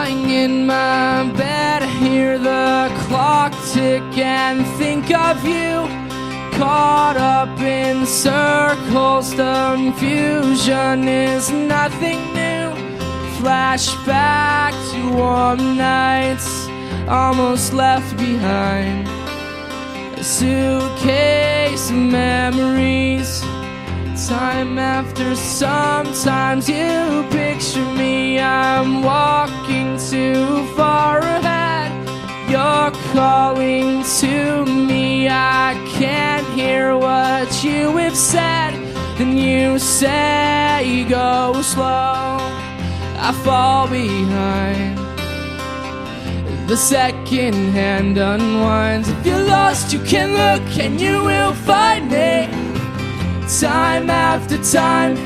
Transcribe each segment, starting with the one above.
Lying in my bed, I hear the clock tick and think of you. Caught up in circles, the confusion is nothing new. Flashback to warm nights, almost left behind. A suitcase of memories. Time after sometimes you picture me, I'm walking too far ahead. You're calling to me, I can't hear what you have said. Then you say go slow, I fall behind. The second hand unwinds. If you're lost you can look and you will find me. Time after time,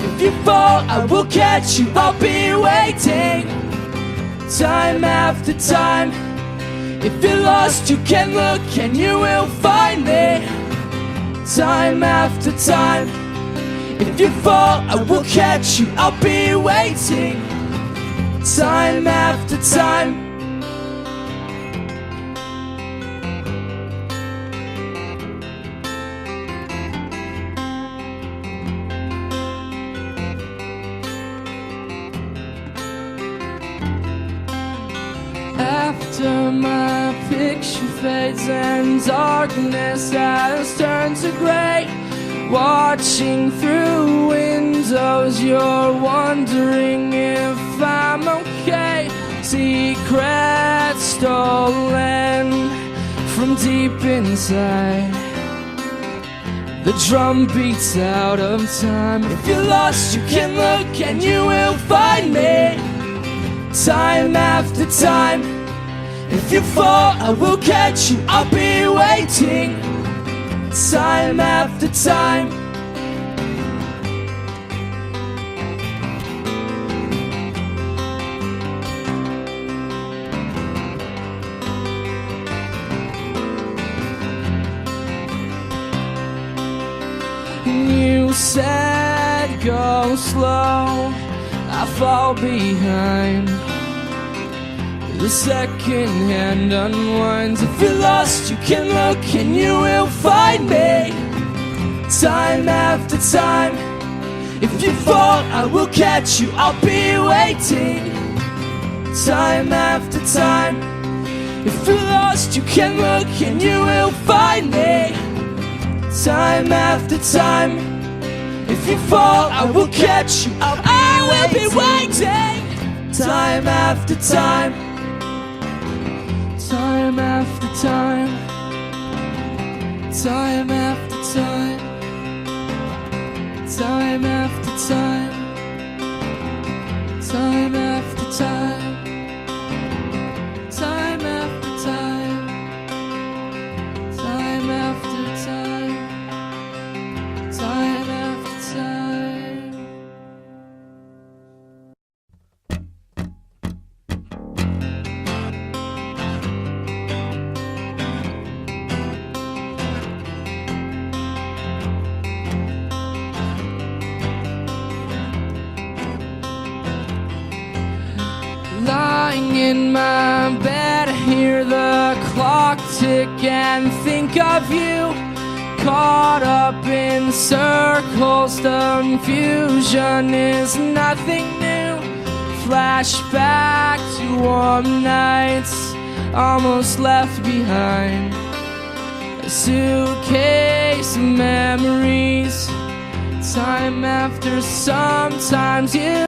if you fall I will catch you, I'll be waiting. Time after time, if you're lost you can look and you will find me. Time after time, if you fall I will catch you, I'll be waiting. Time after time. After my picture fades and darkness has turned to gray, watching through windows you're wondering if I'm okay. Secrets stolen from deep inside, the drum beats out of time. If you're lost you can look and you will find me. Time after time, if you fall I will catch you, I'll be waiting. Time after time. You said go slow, I fall behind. The second hand unwinds. If you're lost you can look and you will find me. Time after time, if you fall I will catch you, I'll be waiting. Time after time, if you're lost you can look and you will find me. Time after time, if you fall I will catch you, I will be waiting. Time after time. Time after time. Time after time. Time after time. Time after time. Time after time. Time after time. Time after time. Lying in my bed, I hear the clock tick and think of you. Caught up in circles, the confusion is nothing new. Flashback to warm nights, almost left behind. A suitcase of memories. Time after sometimes you